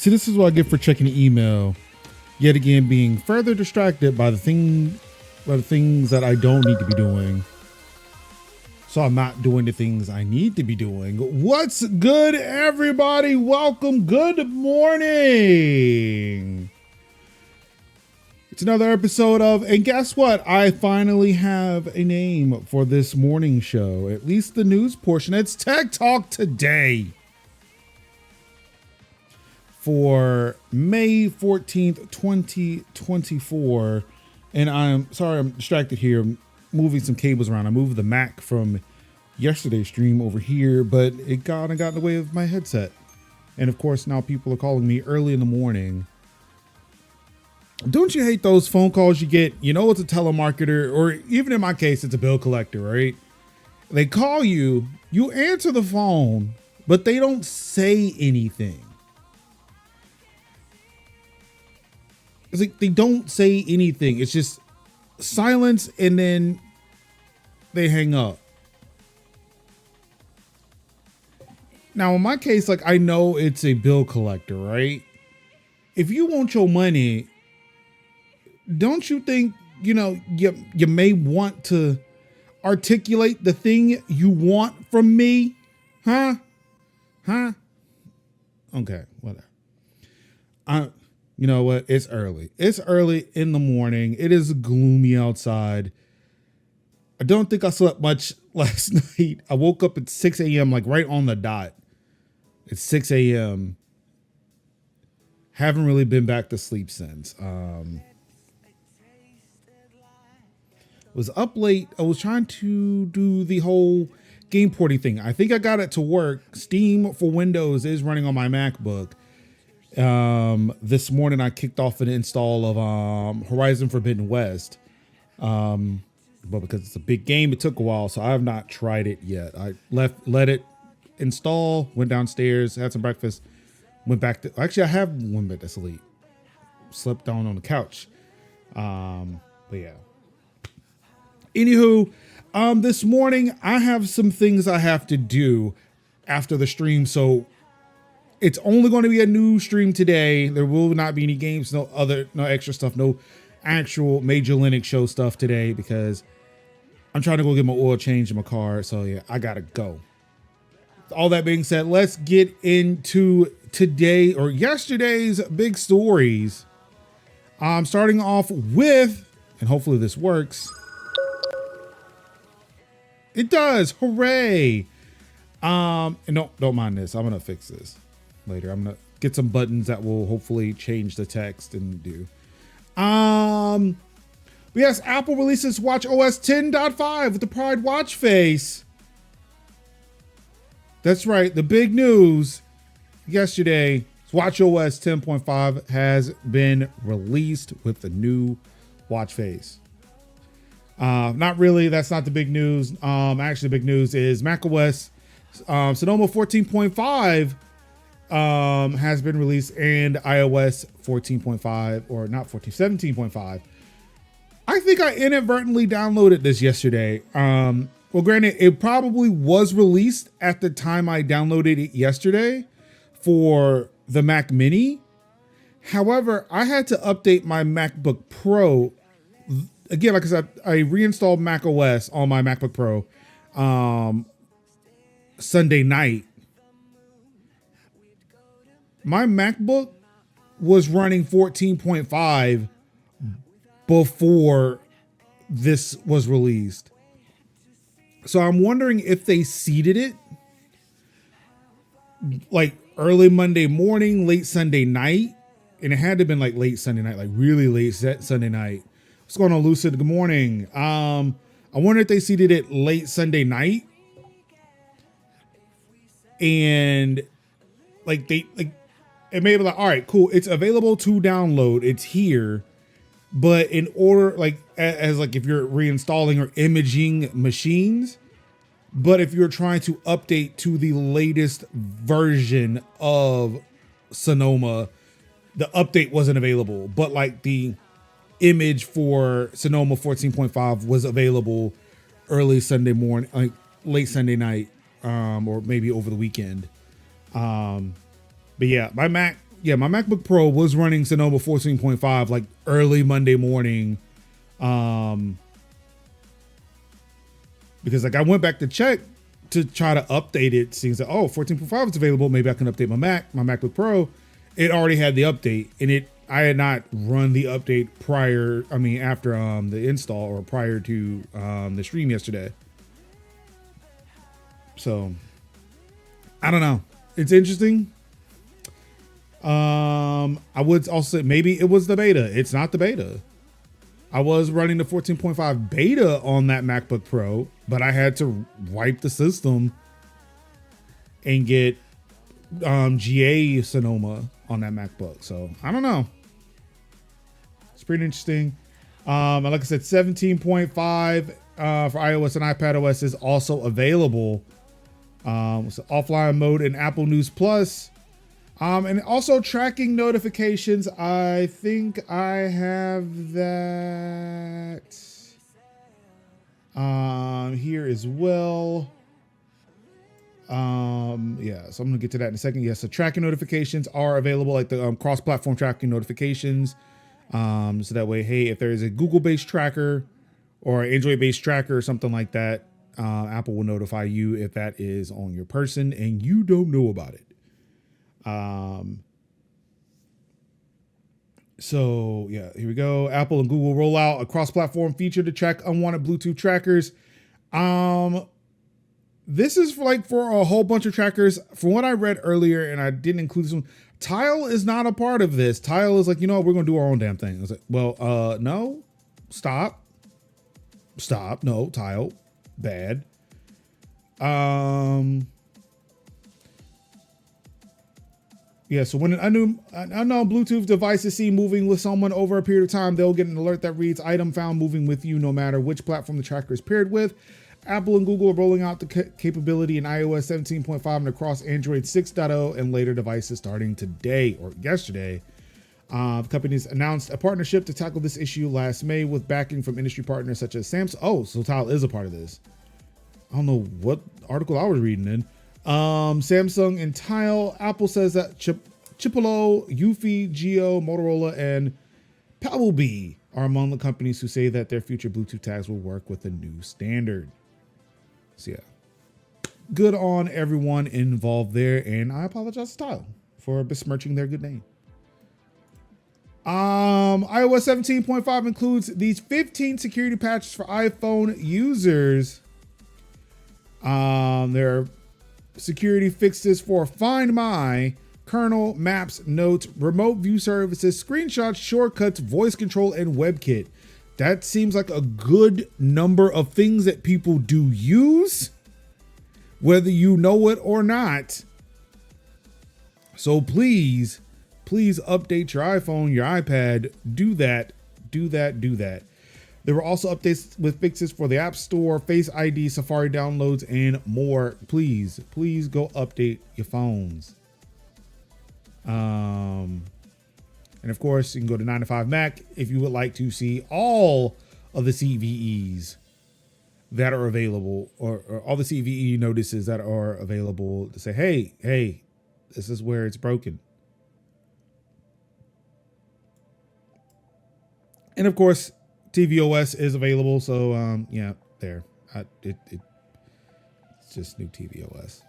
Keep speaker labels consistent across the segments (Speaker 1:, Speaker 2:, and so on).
Speaker 1: See, this is what I get for checking the email. Yet again, being further distracted by the things that I don't need to be doing. So I'm not doing the things I need to be doing. What's good, everybody? Welcome. Good morning. It's another episode of, and guess what? I finally have a name for this morning show, at least the news portion. It's Tech Talk Today for May 14th, 2024. And I'm sorry, I'm distracted here. I'm moving some cables around. I moved the Mac from yesterday's stream over here, but it got in the way of my headset. And of course, now people are calling me early in the morning. Don't you hate those phone calls you get? You know, it's a telemarketer, or even in my case, it's a bill collector, right? They call you, you answer the phone, but they don't say anything. It's like they don't say anything. It's just silence, and then they hang up. Now, in my case, like, I know it's a bill collector, right? If you want your money, don't you think, you know, you may want to articulate the thing you want from me? Huh? Okay, whatever. You know what? It's early. It's early in the morning. It is gloomy outside. I don't think I slept much last night. I woke up at 6 a.m., like right on the dot. It's 6 a.m. Haven't really been back to sleep since. Was up late. I was trying to do the whole game porting thing. I think I got it to work. Steam for Windows is running on my MacBook. This morning I kicked off an install of Horizon Forbidden West. But because it's a big game, it took a while, so I have not tried it yet. I let it install, went downstairs, had some breakfast, went back to, actually I have went back to sleep. Slept down on the couch. But yeah. Anywho, this morning I have some things I have to do after the stream, so it's only going to be a new stream today. There will not be any games, no extra stuff, no actual Major Linux show stuff today because I'm trying to go get my oil change in my car. So yeah, I gotta go. All that being said, let's get into today or yesterday's big stories. I'm starting off with, and hopefully this works. It does. Hooray. And don't mind this. I'm gonna fix this later. I'm gonna get some buttons that will hopefully change the text and do. Yes, Apple releases Watch OS 10.5 with the Pride watch face. That's right. The big news yesterday, Watch OS 10.5 has been released with the new watch face. Not really. That's not the big news. Actually, the big news is macOS Sonoma 14.5 has been released, and iOS 14.5, or not 17.5. I think I inadvertently downloaded this yesterday. Well, granted, it probably was released at the time I downloaded it yesterday for the Mac Mini. However, I had to update my MacBook Pro. Again, like I said, I reinstalled Mac OS on my MacBook Pro Sunday night. My MacBook was running 14.5 before this was released. So I'm wondering if they seeded it like early Monday morning, late Sunday night. And it had to have been like late Sunday night, like really late Sunday night. What's going on, Lucid? Good morning. I wonder if they seeded it late Sunday night. And like it may be like, all right, cool. It's available to download. It's here. But in order, like, as like if you're reinstalling or imaging machines, but if you're trying to update to the latest version of Sonoma, the update wasn't available. But like the image for Sonoma 14.5 was available early Sunday morning, like late Sunday night, or maybe over the weekend. But yeah, my Mac yeah, my MacBook Pro was running Sonoma 14.5 like early Monday morning. Because like I went back to check to try to update it, seems like, oh, 14.5 is available. Maybe I can update my MacBook Pro. It already had the update, and I had not run the update after the install or prior to the stream yesterday. So I don't know. It's interesting. I would also say maybe it was the beta. It's not the beta. I was running the 14.5 beta on that MacBook Pro, but I had to wipe the system and get GA Sonoma on that MacBook. So I don't know. It's pretty interesting. And like I said, 17.5 for iOS and iPadOS is also available. So offline mode in Apple News Plus. And also tracking notifications. I think I have that here as well. Yeah, so I'm gonna get to that in a second. Yes, so tracking notifications are available, like the cross-platform tracking notifications. So that way, hey, if there is a Google-based tracker or Android-based tracker or something like that, Apple will notify you if that is on your person and you don't know about it. So yeah, here we go. Apple and Google roll out a cross-platform feature to track unwanted Bluetooth trackers. This is for a whole bunch of trackers. From what I read earlier, and I didn't include this one, Tile is not a part of this. Tile is like, we're going to do our own damn thing. I was like, well, no, stop, no, Tile, bad. Yeah, so when an unknown Bluetooth device is seen moving with someone over a period of time, they'll get an alert that reads item found moving with you, no matter which platform the tracker is paired with. Apple and Google are rolling out the capability in iOS 17.5 and across Android 6.0 and later devices starting today or yesterday. The companies announced a partnership to tackle this issue last May with backing from industry partners such as Samsung. Oh, so Tile is a part of this. I don't know what article I was reading in. Samsung and Tile. Apple says that Chipolo, Eufy, Geo, Motorola, and Pebblebee are among the companies who say that their future Bluetooth tags will work with the new standard. So yeah, good on everyone involved there, and I apologize to Tile for besmirching their good name. iOS 17.5 includes these 15 security patches for iPhone users. There are security fixes for Find My, Kernel, Maps, Notes, Remote View Services, Screenshots, Shortcuts, Voice Control, and WebKit. That seems like a good number of things that people do use, whether you know it or not. So please update your iPhone, your iPad. Do that. There were also updates with fixes for the App Store, Face ID, Safari downloads, and more. Please go update your phones. And of course, you can go to 9to5Mac if you would like to see all of the CVEs that are available, or all the CVE notices that are available to say, hey, this is where it's broken. And of course, tvOS is available. So yeah, there. It's just new tvOS.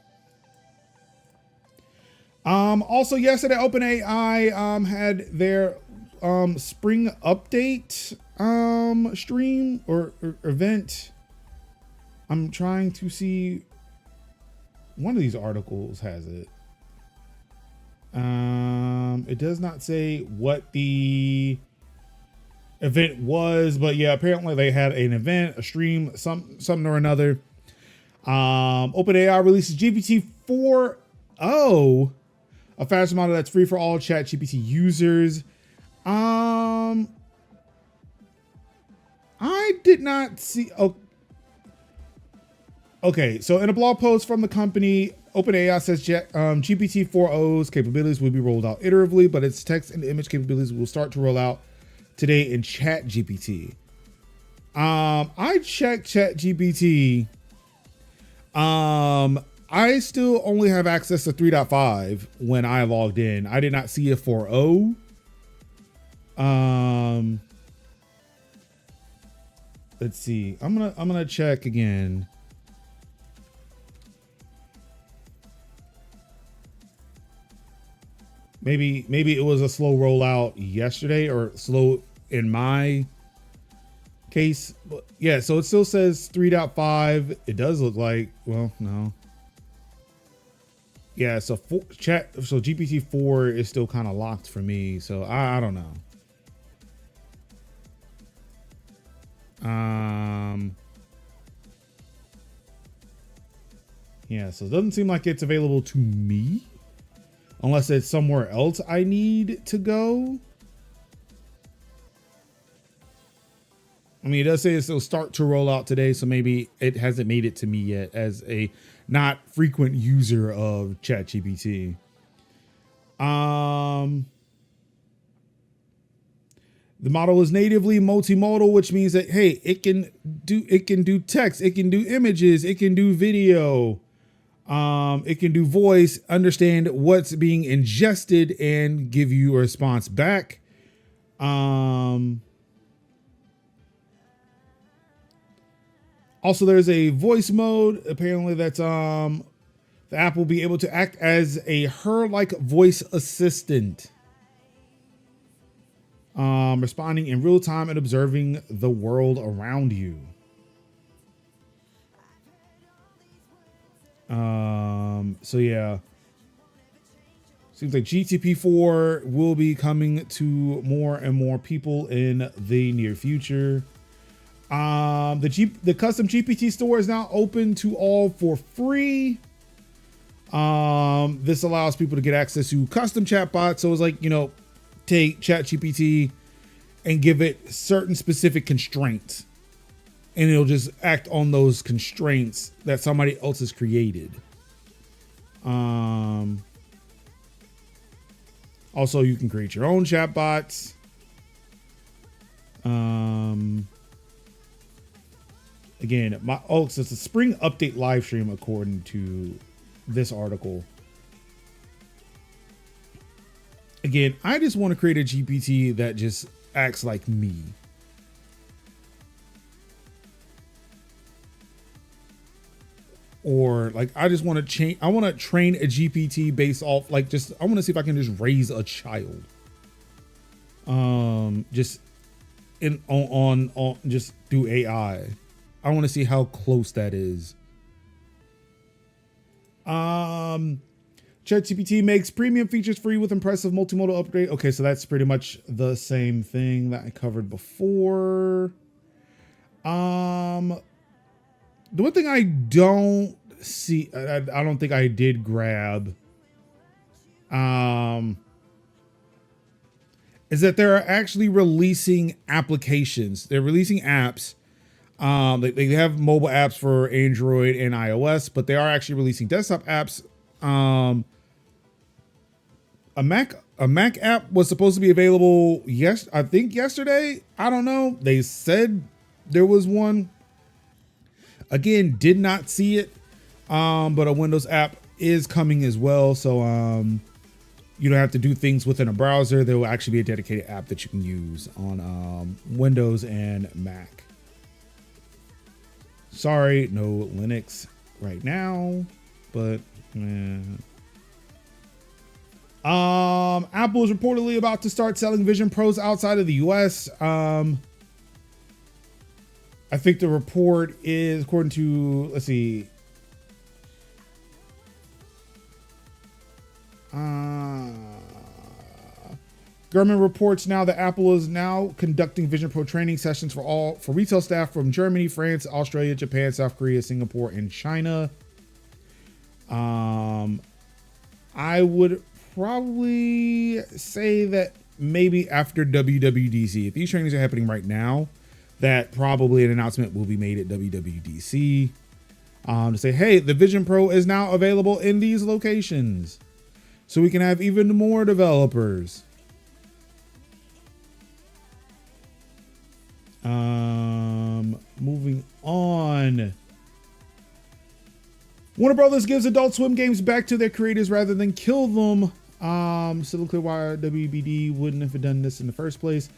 Speaker 1: Also yesterday, OpenAI had their spring update stream or event. I'm trying to see, one of these articles has it. It does not say what the event was, but yeah, apparently they had an event, a stream, something or another. OpenAI releases GPT 4.0, a faster model that's free for all ChatGPT users. I did not see. Okay, so in a blog post from the company, OpenAI says GPT 4.0's capabilities will be rolled out iteratively, but its text and image capabilities will start to roll out today in ChatGPT. I checked ChatGPT. I still only have access to 3.5 when I logged in. I did not see a 4.0. Let's see. I'm gonna check again. Maybe it was a slow rollout yesterday, or slow in my case. But yeah, so it still says 3.5. It does look like, well, no. Yeah, so so GPT-4 is still kind of locked for me. So I don't know. Yeah, so it doesn't seem like it's available to me, unless it's somewhere else I need to go. I mean, it does say it'll start to roll out today, so maybe it hasn't made it to me yet as a not frequent user of ChatGPT. The model is natively multimodal, which means that, hey, it can do text, it can do images, it can do video, it can do voice, understand what's being ingested, and give you a response back. Also, there's a voice mode. Apparently, that's the app will be able to act as a her-like voice assistant, responding in real time and observing the world around you. So yeah, seems like GTP4 will be coming to more and more people in the near future. The custom GPT store is now open to all for free. This allows people to get access to custom chatbots. So it's like, you know, take ChatGPT and give it certain specific constraints, and it'll just act on those constraints that somebody else has created. Also, you can create your own chatbots. Again, so it's a spring update live stream according to this article. Again, I just want to create a GPT that just acts like me. Or like, I just want to change. I want to train a GPT based off like I want to see if I can just raise a child. Just on just do AI. I want to see how close that is. ChatGPT makes premium features free with impressive multimodal upgrade. Okay, so that's pretty much the same thing that I covered before. The one thing I don't see, I don't think I did grab, is that they're actually releasing applications. They're releasing apps. They have mobile apps for Android and iOS, but they are actually releasing desktop apps. A Mac app was supposed to be available, I think yesterday. I don't know. They said there was one. Again, did not see it. But a Windows app is coming as well. So you don't have to do things within a browser. There will actually be a dedicated app that you can use on Windows and Mac. Sorry, no Linux right now, but Apple is reportedly about to start selling Vision Pros outside of the US. I think the report is according to, let's see. Government reports now that Apple is now conducting Vision Pro training sessions for retail staff from Germany, France, Australia, Japan, South Korea, Singapore, and China. I would probably say that maybe after WWDC, if these trainings are happening right now, that probably an announcement will be made at WWDC to say, hey, the Vision Pro is now available in these locations, so we can have even more developers. Moving on. Warner Brothers gives Adult Swim games back to their creators rather than kill them. Still unclear why WBD wouldn't have done this in the first place.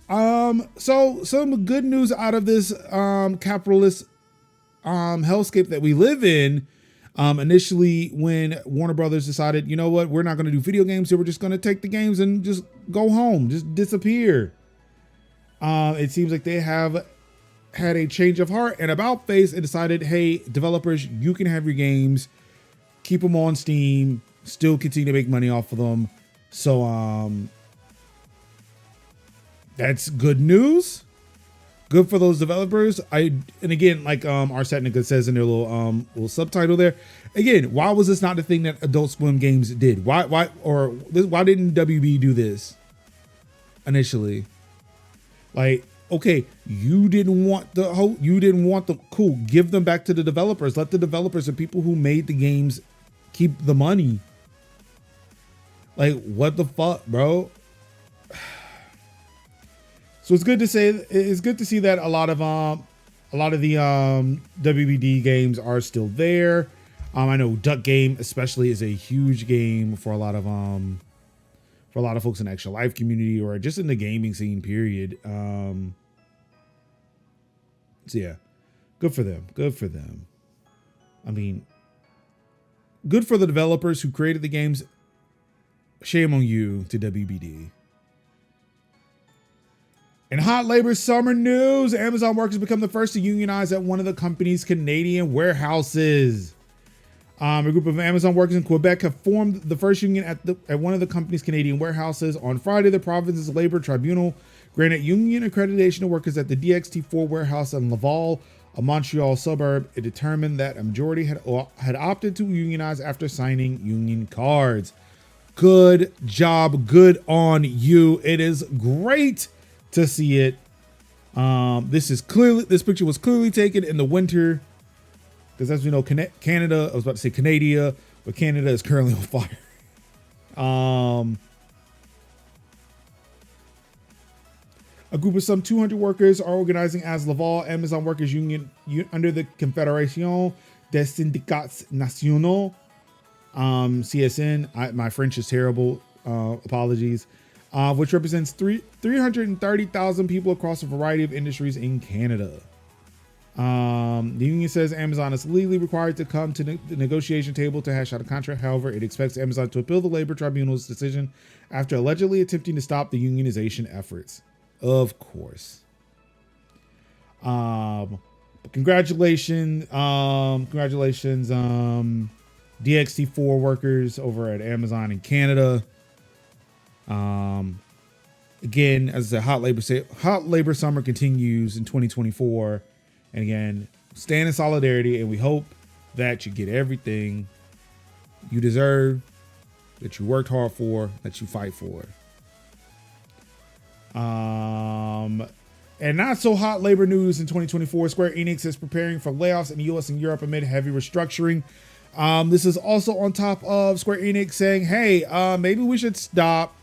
Speaker 1: So some good news out of this capitalist hellscape that we live in. Initially, when Warner Brothers decided, you know what, we're not going to do video games, so we're just going to take the games and just go home, just disappear. It seems like they have had a change of heart and about face and decided, hey, developers, you can have your games, keep them on Steam, still continue to make money off of them. So that's good news. Good for those developers. And again, like our Technica says in their little subtitle there, again, why was this not the thing that Adult Swim games did? Why didn't WB do this initially? Like, okay, you didn't want the cool. Give them back to the developers. Let the developers and people who made the games keep the money. Like, what the fuck, bro? So it's good to see that a lot of the WBD games are still there. I know Duck Game especially is a huge game for a lot of folks in the Extra Life community or just in the gaming scene, period. So yeah, good for them. Good for them. I mean, good for the developers who created the games. Shame on you to WBD. In hot labor summer news, Amazon workers become the first to unionize at one of the company's Canadian warehouses. A group of Amazon workers in Quebec have formed the first union at one of the company's Canadian warehouses. On Friday, the province's labor tribunal granted union accreditation to workers at the DXT4 warehouse in Laval, a Montreal suburb. It determined that a majority had opted to unionize after signing union cards. Good job. Good on you. It is great to see it. This picture was clearly taken in the winter, because as we know, Canada, I was about to say Canada, but Canada is currently on fire. A group of some 200 workers are organizing as Laval Amazon Workers Union under the Confédération des Syndicats Nationaux, CSN. My French is terrible. Apologies. Which represents 330,000 people across a variety of industries in Canada. The union says Amazon is legally required to come to the negotiation table to hash out a contract. However, it expects Amazon to appeal the labor tribunal's decision after allegedly attempting to stop the unionization efforts. Of course. But congratulations, DXT4 workers over at Amazon in Canada. Again, as I said, hot labor summer continues in 2024. And again, stand in solidarity, and we hope that you get everything you deserve, that you worked hard for, that you fight for. And not so hot labor news in 2024. Square Enix is preparing for layoffs in the US and Europe amid heavy restructuring. This is also on top of Square Enix saying, hey, maybe we should stop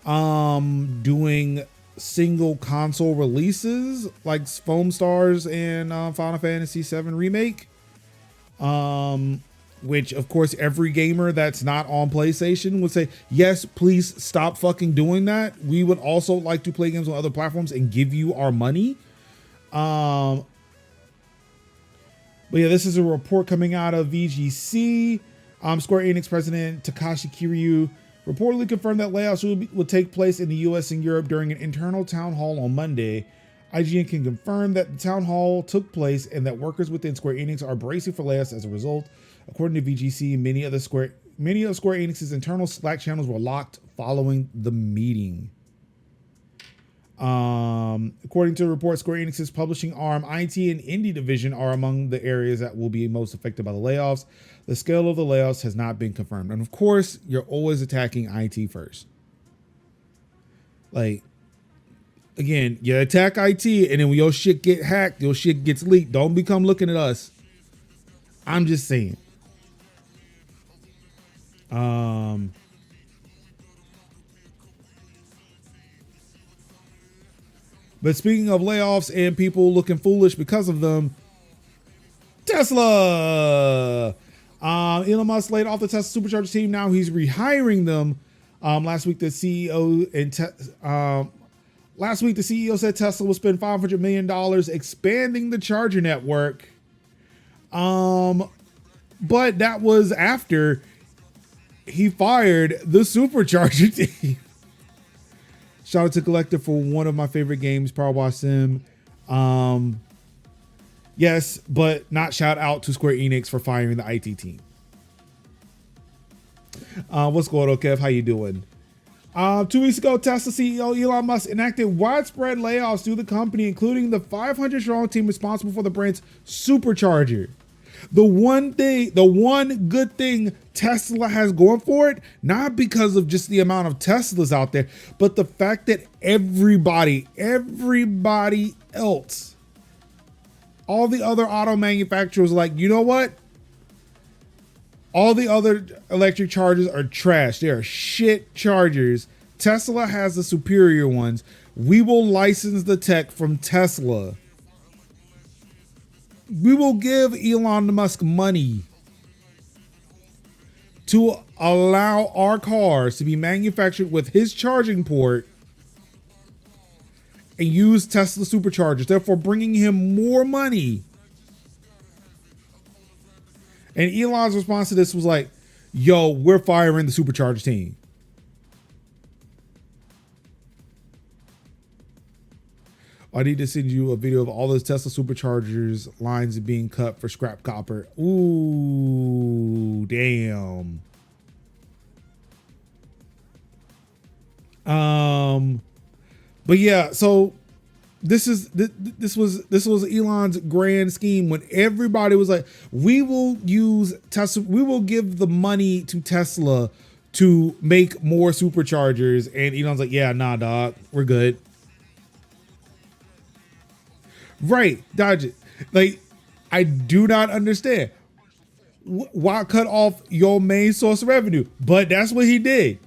Speaker 1: doing single console releases like Foam Stars and Final Fantasy VII Remake, which of course every gamer that's not on PlayStation would say, yes, please stop fucking doing that. We would also like to play games on other platforms and give you our money. But yeah, this is a report coming out of VGC. Square Enix president Takashi Kiryu reportedly confirmed that layoffs will take place in the US and Europe during an internal town hall on Monday. IGN can confirm that the town hall took place and that workers within Square Enix are bracing for layoffs as a result. According to VGC, many of Square Enix's internal Slack channels were locked following the meeting. According to the report, Square Enix's publishing arm, IT and indie division are among the areas that will be most affected by the layoffs. The scale of the layoffs has not been confirmed. And of course, you're always attacking IT first. Like, again, you attack IT, and then when your shit get hacked, your shit gets leaked. Don't become looking at us. I'm just saying. But speaking of layoffs and people looking foolish because of them, Tesla. Elon Musk laid off the Tesla supercharger team. Now he's rehiring them. Last week the CEO said Tesla will spend $500 million expanding the charger network. But that was after he fired the supercharger team. Shout out to Collective for one of my favorite games, Power Wash Sim. Yes, but not shout out to Square Enix for firing the IT team. What's going on, Kev? How you doing? 2 weeks ago, Tesla CEO Elon Musk enacted widespread layoffs through the company, including the 500-strong team responsible for the brand's supercharger. The one good thing Tesla has going for it, not because of just the amount of Teslas out there, but the fact that everybody else, all the other auto manufacturers, like, you know what? All the other electric chargers are trash. They are shit chargers. Tesla has the superior ones. We will license the tech from Tesla. We will give Elon Musk money to allow our cars to be manufactured with his charging port and use Tesla superchargers, therefore bringing him more money. And Elon's response to this was like, yo, we're firing the supercharger team. I need to send you a video of all those Tesla superchargers lines being cut for scrap copper. Ooh, damn. But yeah, so this was Elon's grand scheme when everybody was like, we will use Tesla, we will give the money to Tesla to make more superchargers. And Elon's like, yeah, nah, dog, we're good. Right, dodge it. Like, I do not understand. Why cut off your main source of revenue? But that's what he did.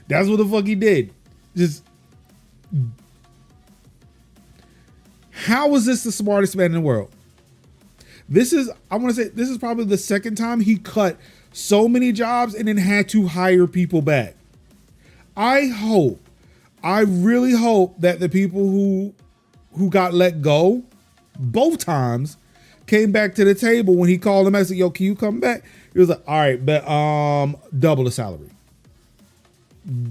Speaker 1: That's what the fuck he did. Just, how is this the smartest man in the world? This is, I want to say, this is probably the second time he cut so many jobs and then had to hire people back. I really hope that the people who got let go both times came back to the table when he called them and said, yo, can you come back? He was like, all right, but double the salary.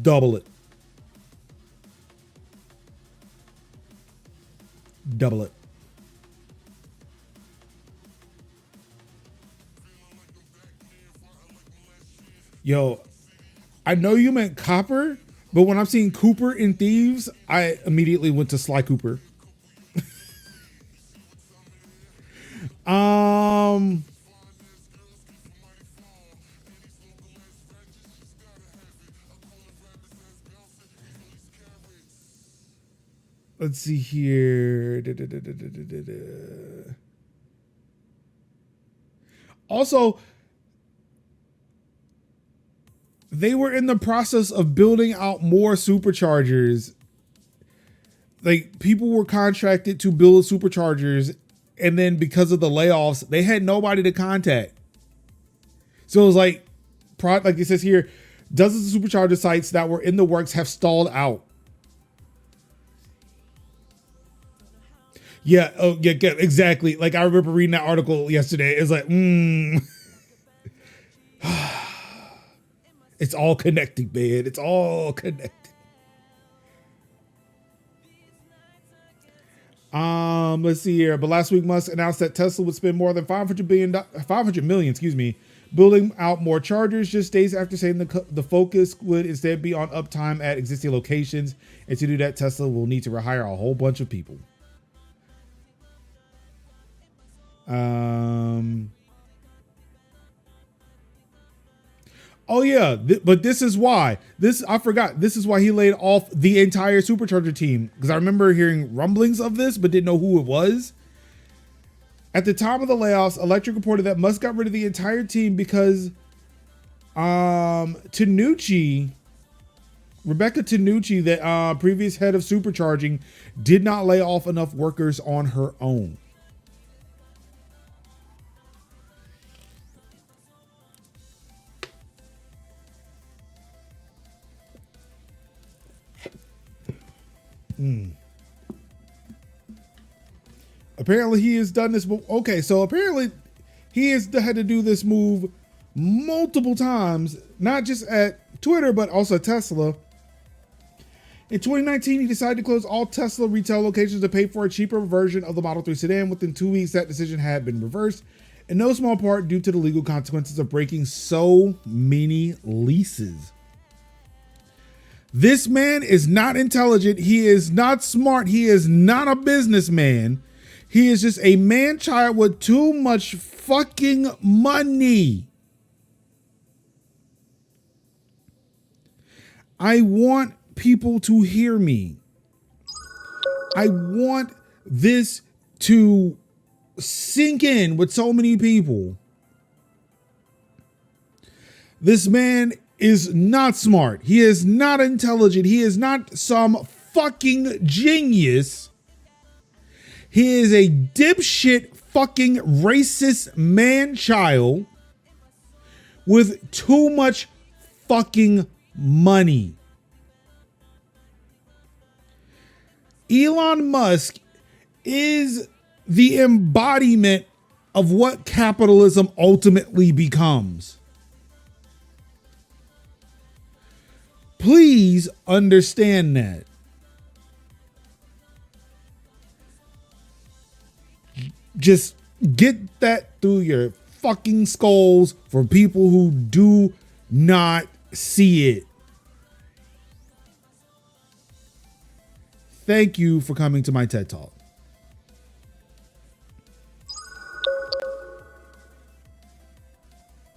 Speaker 1: Double it. Double it. Yo, I know you meant copper, but when I'm seeing Cooper in Thieves, I immediately went to Sly Cooper. Let's see here. Also, they were in the process of building out more superchargers. Like, people were contracted to build superchargers, and then because of the layoffs, they had nobody to contact. So it was like it says here, dozens of supercharger sites that were in the works have stalled out. Yeah, oh yeah, exactly. Like, I remember reading that article yesterday. It's like, it's all connecting, man. It's all connected. Let's see here. But last week, Musk announced that Tesla would spend more than $500 million, building out more chargers, just days after saying the focus would instead be on uptime at existing locations. And to do that, Tesla will need to rehire a whole bunch of people. Oh yeah, but this is why. I forgot. This is why he laid off the entire supercharger team, because I remember hearing rumblings of this, but didn't know who it was. At the time of the layoffs, Electric reported that Musk got rid of the entire team because Rebecca Tanucci, the previous head of supercharging, did not lay off enough workers on her own. Apparently he has done this. Okay, so apparently he has had to do this move multiple times, not just at Twitter, but also at Tesla. In 2019, he decided to close all Tesla retail locations to pay for a cheaper version of the Model 3 sedan. Within 2 weeks, that decision had been reversed, in no small part due to the legal consequences of breaking so many leases. This man is not intelligent. He is not smart. He is not a businessman. He is just a man-child with too much fucking money. I want people to hear me. I want this to sink in with so many people. This man is not smart. He is not intelligent. He is not some fucking genius. He is a dipshit fucking racist man-child with too much fucking money. Elon Musk is the embodiment of what capitalism ultimately becomes. Please understand that. Just get that through your fucking skulls for people who do not see it. Thank you for coming to my TED Talk.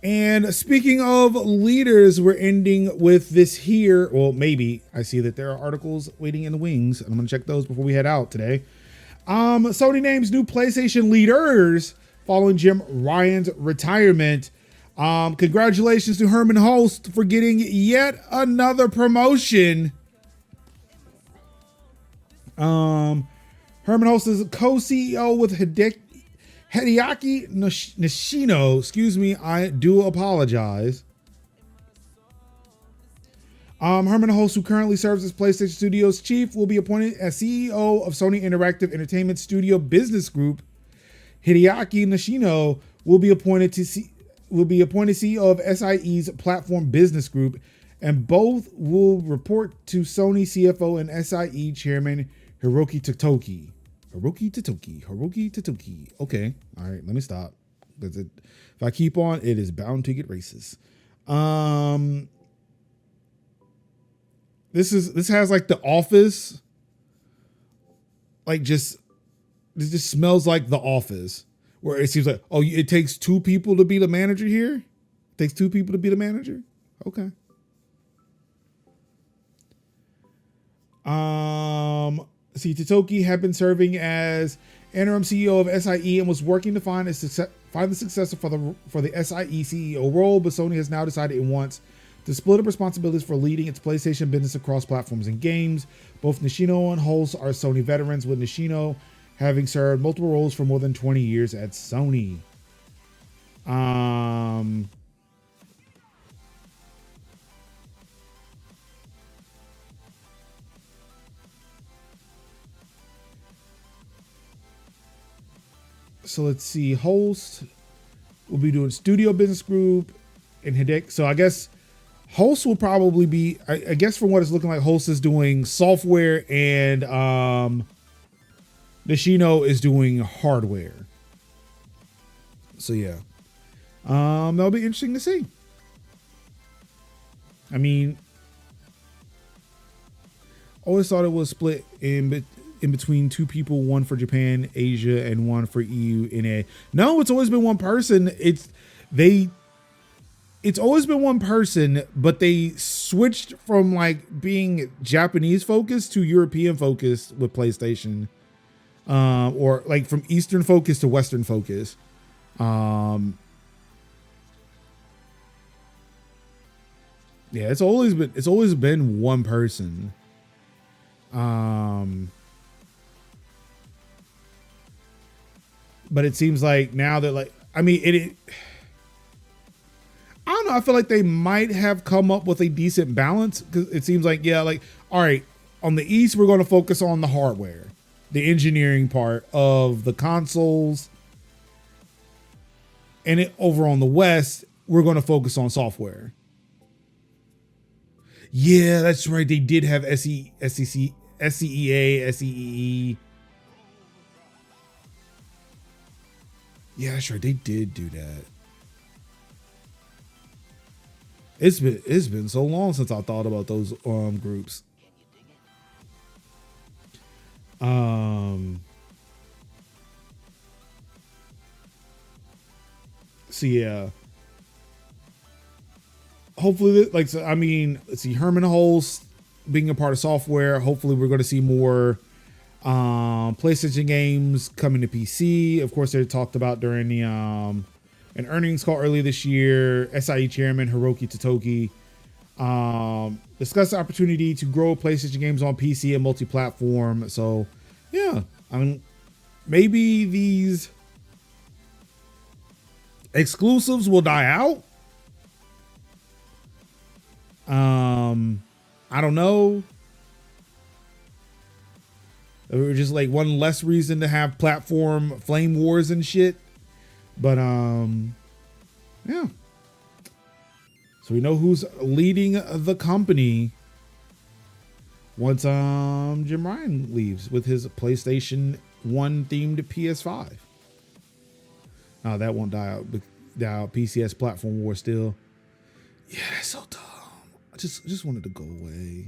Speaker 1: And speaking of leaders, we're ending with this here. Well, maybe. I see that there are articles waiting in the wings, and I'm going to check those before we head out today. Sony names new PlayStation leaders following Jim Ryan's retirement. Congratulations to Herman Hulst for getting yet another promotion. Herman Hulst is co-CEO with Hideaki Nishino. Excuse me, I do apologize. Herman Hulst, who currently serves as PlayStation Studios chief, will be appointed as CEO of Sony Interactive Entertainment Studio Business Group. Hideaki Nishino will be appointed CEO of SIE's Platform Business Group, and both will report to Sony CFO and SIE Chairman Hiroki Totoki. Okay, all right, let me stop. Because if I keep on, it is bound to get racist. This has like The Office. Like it just smells like The Office, where it seems like, oh, it takes two people to be the manager here. It takes two people to be the manager. Okay. Totoki had been serving as interim CEO of SIE and was working to find the successor for the SIE CEO role, but Sony has now decided it wants to split up responsibilities for leading its PlayStation business across platforms and games. Both Nishino and Hulst are Sony veterans, with Nishino having served multiple roles for more than 20 years at Sony. So let's see. Hulst will be doing Studio Business Group and Hideki. So I guess Hulst will probably be, I guess from what it's looking like, Hulst is doing software and Nishino is doing hardware. So yeah. That'll be interesting to see. I mean, always thought it was split in between two people, one for Japan, Asia, and one for EU, NA. No, it's always been one person. It's always been one person, but they switched from like being Japanese focused to European focused with PlayStation, or like from Eastern focus to Western focus. Yeah, it's always been one person. But it seems like now that, like, I mean, I don't know. I feel like they might have come up with a decent balance, because it seems like, yeah, like, all right, on the East, we're going to focus on the hardware, the engineering part of the consoles. And over on the West, we're going to focus on software. Yeah, that's right. They did have SCEA, SCEE. Yeah, that's right. They did do that. It's been so long since I thought about those groups. So yeah. Hopefully, like, so, I mean, let's see, Herman Hulse being a part of software. Hopefully we're going to see more PlayStation games coming to PC. Of course, they talked about during the an earnings call earlier this year, SIE chairman Hiroki Totoki discussed the opportunity to grow PlayStation games on PC and multi-platform. So yeah, I mean, maybe these exclusives will die out. I don't know. Or just like one less reason to have platform flame wars and shit. But yeah. So we know who's leading the company once Jim Ryan leaves with his PlayStation 1 themed PS5. Oh, that won't die out. PCS platform war still. Yeah, that's so dumb. I just wanted to go away.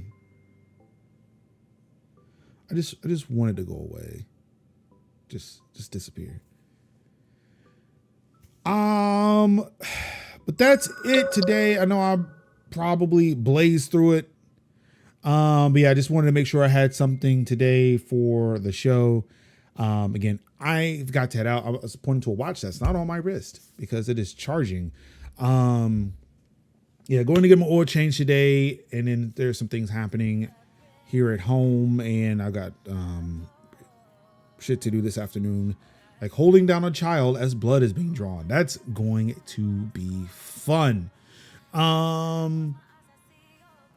Speaker 1: I just wanted to go away. Just disappear. But that's it today. I know I probably blazed through it. But yeah, I just wanted to make sure I had something today for the show. Again, I got to head out. I was pointing to a watch that's not on my wrist because it is charging. Yeah, going to get my oil change today, and then there's some things happening here at home, and I got shit to do this afternoon, like holding down a child as blood is being drawn. That's going to be fun. Oh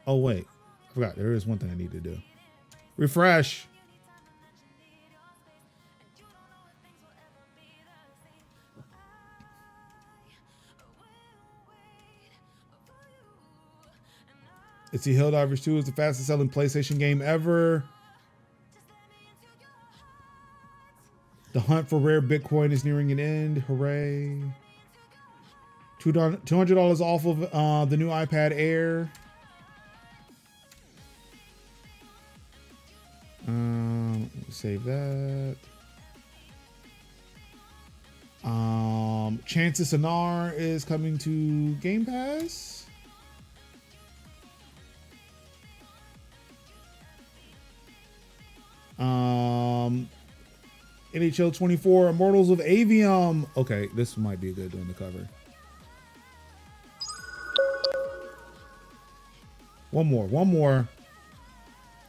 Speaker 1: wait, I forgot. There is one thing I need to do. Refresh. It's the Helldivers 2 is the fastest selling PlayStation game ever. The hunt for rare Bitcoin is nearing an end. Hooray. $200 off of the new iPad Air. Save that. Chances Sonar is coming to Game Pass. NHL 24 Immortals of Avium. Okay, this might be a good one to cover. One more.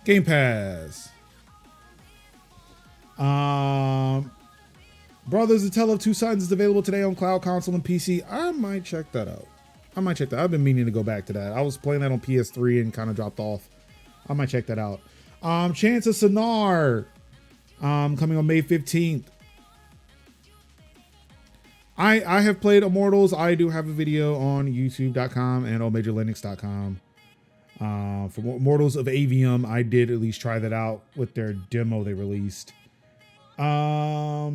Speaker 1: Game Pass. Brothers: A Tale of Two Sons is available today on cloud, console, and PC. I might check that out. I've been meaning to go back to that. I was playing that on PS3 and kind of dropped off. I might check that out. Chance of Sonar. Coming on May 15th. I have played Immortals. I do have a video on youtube.com and on majorlinux.com. For Immortals of Avium, I did at least try that out with their demo they released. Yeah,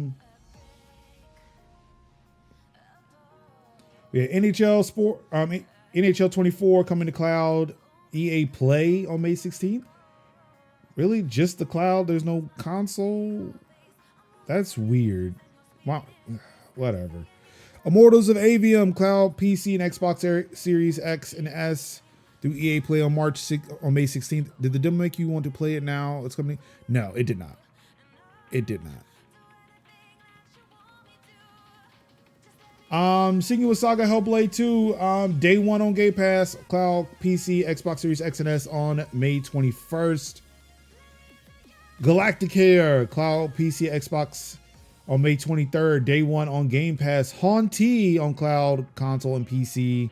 Speaker 1: NHL 24 coming to cloud. EA Play on May 16th. Really? Just the cloud? There's no console? That's weird. Wow. Whatever. Immortals of Avium, cloud, PC, and Xbox Series X and S through EA Play on May 16th. Did the demo make you want to play it now? It's coming. No, it did not. It did not. Senua's Saga Hellblade 2, day one on Game Pass, cloud, PC, Xbox Series X and S on May 21st. Galacticare, cloud, PC, Xbox on May 23rd. Day one on Game Pass. Hauntee on cloud, console, and PC.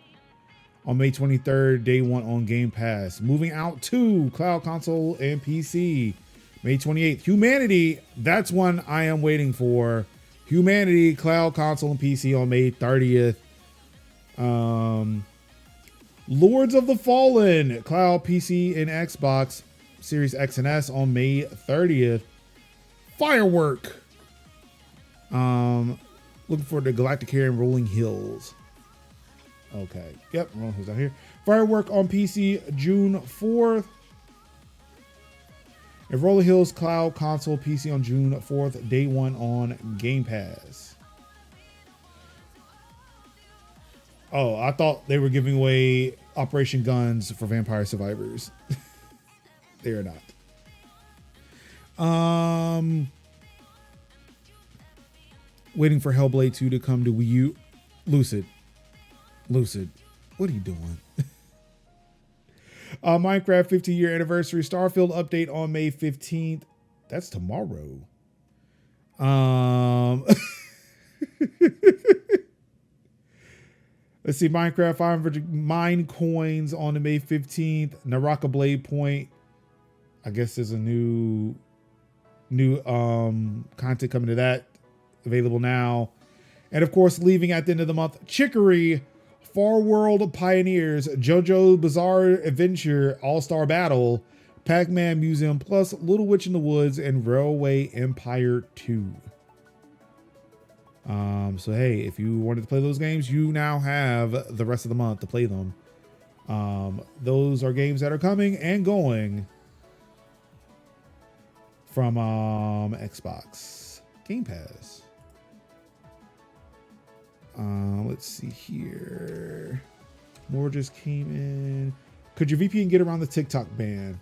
Speaker 1: on May 23rd, day one on Game Pass. Moving out to cloud, console, and PC. May 28th, Humanity. That's one I am waiting for. Humanity, cloud, console, and PC on May 30th. Lords of the Fallen, cloud, PC, and Xbox Series X and S on May 30th. Firework. Looking for the Galactic Hair and Rolling Hills. Okay. Yep. Rolling Hills out here. Firework on PC June 4th. And Rolling Hills Cloud Console PC on June 4th. Day one on Game Pass. Oh, I thought they were giving away Operation Guns for Vampire Survivors. They are not. Waiting for Hellblade 2 to come to Wii U. Lucid, what are you doing? Minecraft 50-year anniversary Starfield update on May 15th. That's tomorrow. Let's see, Minecraft 500 mine coins on the May 15th. Naraka Blade Point. I guess there's a new content coming to that. Available now. And of course, leaving at the end of the month, Chicory, Far World Pioneers, JoJo Bizarre Adventure, All-Star Battle, Pac-Man Museum Plus, Little Witch in the Woods, and Railway Empire 2. So hey, if you wanted to play those games, you now have the rest of the month to play them. Those are games that are coming and going from Xbox Game Pass. Let's see here. More just came in. Could your VPN get around the TikTok ban?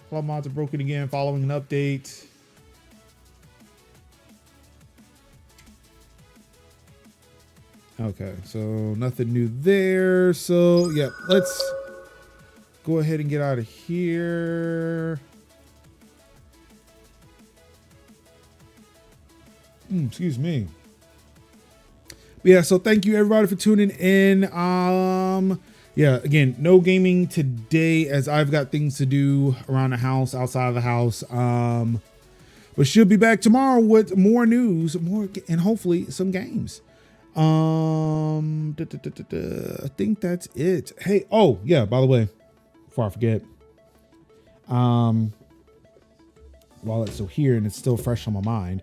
Speaker 1: Club mods are broken again following an update. Okay, so nothing new there. So yeah, let's go ahead and get out of here. Excuse me. Yeah, so thank you everybody for tuning in. Yeah, again, no gaming today as I've got things to do around the house, outside of the house. But should be back tomorrow with more news, and hopefully some games. I think that's it. Hey, oh yeah, by the way, before I forget, while it's still here and it's still fresh on my mind.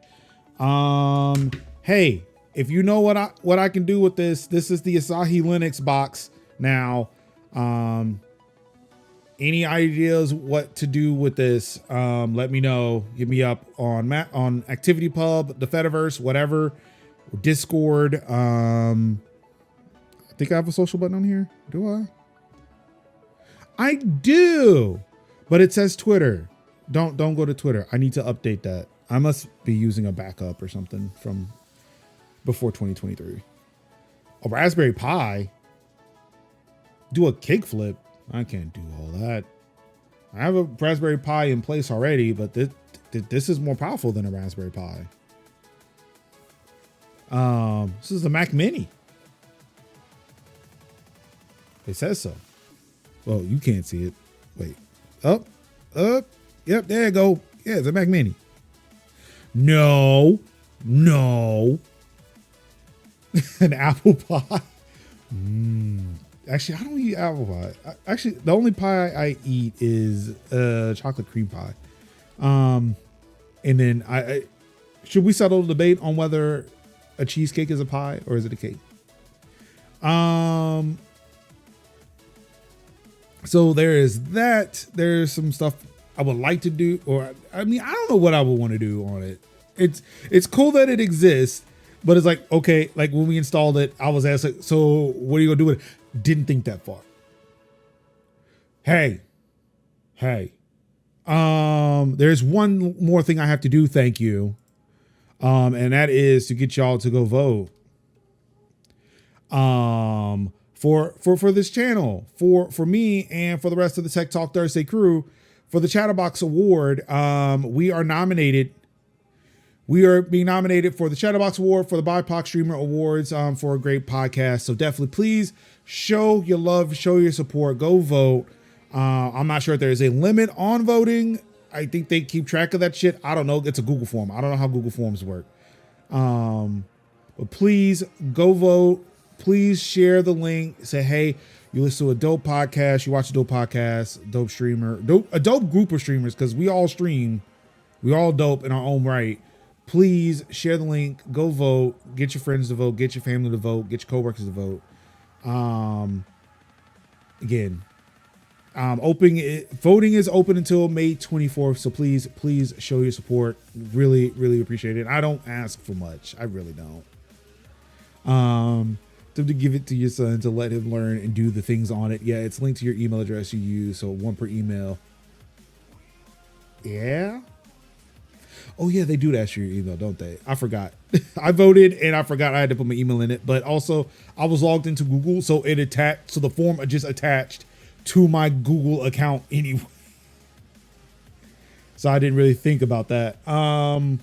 Speaker 1: Hey, if you know what I can do with this is the Asahi Linux box now. Any ideas what to do with this? Let me know. Hit me up on ActivityPub, the Fediverse, whatever, Discord. I think I have a social button on here. Do I? I do, but it says Twitter. Don't go to Twitter. I need to update that. I must be using a backup or something from before 2023. A Raspberry Pi. Do a kickflip. I can't do all that. I have a Raspberry Pi in place already, but this is more powerful than a Raspberry Pi. This is the Mac Mini. It says so. Well, you can't see it. Wait. Up. Yep, there you go. Yeah, it's a Mac Mini. No. An apple pie. Actually, I don't eat apple pie. Actually, the only pie I eat is chocolate cream pie. And then I should we settle the debate on whether a cheesecake is a pie or is it a cake? So there is that. There's some stuff I would like to do, or I mean, I don't know what I would want to do on it. It's cool that it exists, but it's like, okay, like when we installed it, I was asked, like, so what are you gonna do with it? Didn't think that far. Hey. There's one more thing I have to do, thank you. And that is to get y'all to go vote. For this channel, for me and for the rest of the Tech Talk Thursday crew, for the Chatterbox Award. We are nominated We are being nominated for the Chatterbox Award, for the BIPOC Streamer Awards, for a great podcast. So definitely please show your love, show your support, go vote. I'm not sure if there is a limit on voting. I think they keep track of that shit. I don't know. It's a Google form. I don't know how Google Forms work. But please go vote. Please share the link. Say, hey, you listen to a dope podcast. You watch a dope podcast, dope streamer, a dope group of streamers, because we all stream. We all dope in our own right. Please share the link. Go vote. Get your friends to vote. Get your family to vote. Get your coworkers to vote. Again, voting is open until May 24th. So please show your support. Really, really appreciate it. I don't ask for much. I really don't. To give it to your son to let him learn and do the things on it. Yeah, it's linked to your email address you use. So one per email. Yeah. Oh yeah, they do ask you your email, don't they? I forgot. I voted and I forgot I had to put my email in it. But also I was logged into Google, so it attached. So the form just attached to my Google account anyway. So I didn't really think about that. But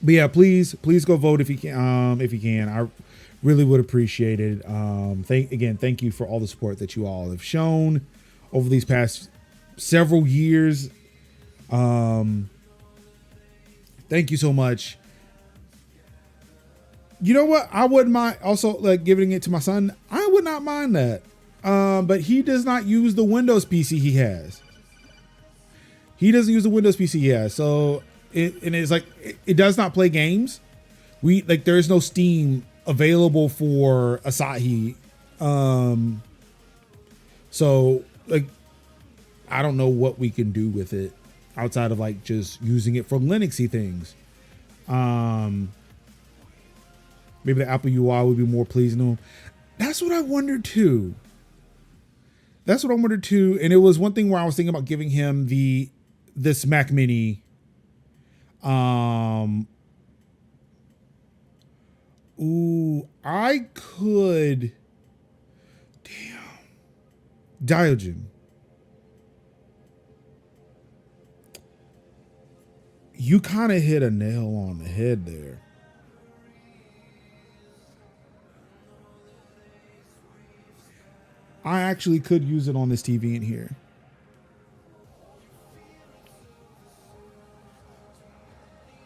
Speaker 1: yeah, please go vote if you can. If you can, I really would appreciate it. Thank you for all the support that you all have shown over these past several years. Thank you so much. You know what? I wouldn't mind also like giving it to my son. I would not mind that. But he does not use the Windows PC he has. He doesn't use the Windows PC he has. So it's like, it does not play games. There is no Steam available for Asahi. So like, I don't know what we can do with it outside of like just using it for Linuxy things. Maybe the Apple UI would be more pleasing to him. That's what I wondered too. And it was one thing where I was thinking about giving him this Mac Mini. I could. Damn. Diogen. You kind of hit a nail on the head there. I actually could use it on this TV in here.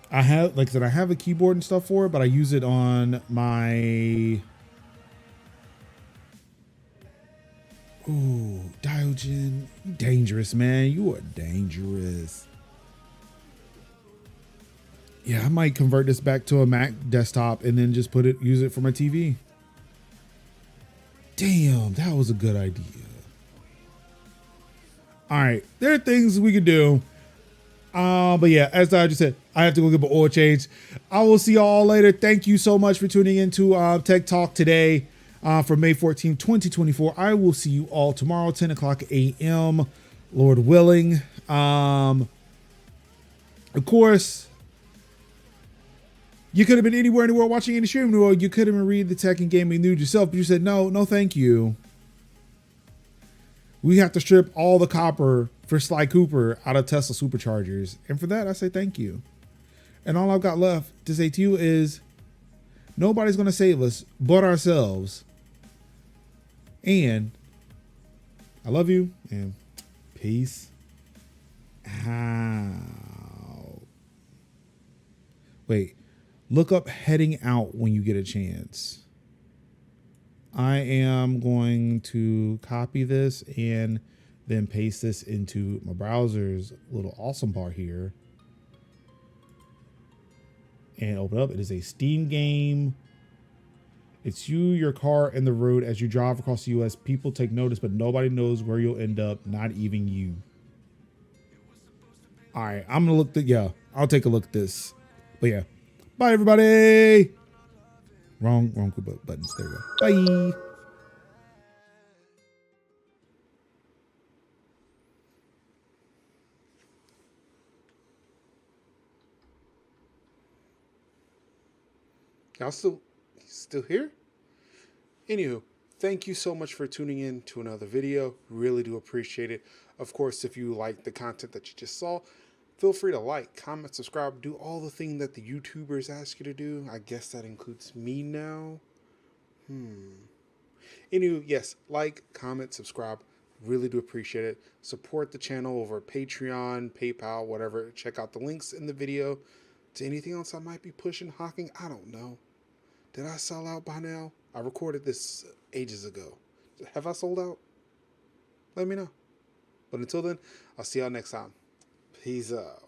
Speaker 1: I have, like I said, I have a keyboard and stuff for it, but I use it on my. Ooh, Diogen. Dangerous, man. You are dangerous. Yeah, I might convert this back to a Mac desktop and then just use it for my TV. Damn, that was a good idea. All right, there are things we could do. But yeah, as I just said, I have to go get my oil change. I will see y'all later. Thank you so much for tuning into Tech Talk today for May 14th, 2024. I will see you all tomorrow, 10 o'clock a.m., Lord willing. Of course, you could have been anywhere in the world watching any stream in the world. You could even read the tech and gaming news yourself, but you said, no, thank you. We have to strip all the copper for Sly Cooper out of Tesla superchargers. And for that, I say thank you. And all I've got left to say to you is nobody's going to save us but ourselves. And I love you and peace out. Wait. Look up heading out when you get a chance. I am going to copy this and then paste this into my browser's little awesome bar here. And open up. It is a Steam game. It's you, your car, and the road as you drive across the U.S. People take notice, but nobody knows where you'll end up, not even you. All right, I'm going to look I'll take a look at this. But yeah. Bye, everybody. Wrong buttons. There we go. Bye. Y'all still here? Anywho, thank you so much for tuning in to another video. Really do appreciate it. Of course, if you like the content that you just saw,
Speaker 2: Feel free to like, comment, subscribe, do all the things that the YouTubers ask you to do. I guess that includes me now. Anyway, yes, like, comment, subscribe. Really do appreciate it. Support the channel over Patreon, PayPal, whatever. Check out the links in the video. To anything else I might be pushing, hawking, I don't know. Did I sell out by now? I recorded this ages ago. Have I sold out? Let me know. But until then, I'll see y'all next time. Peace out.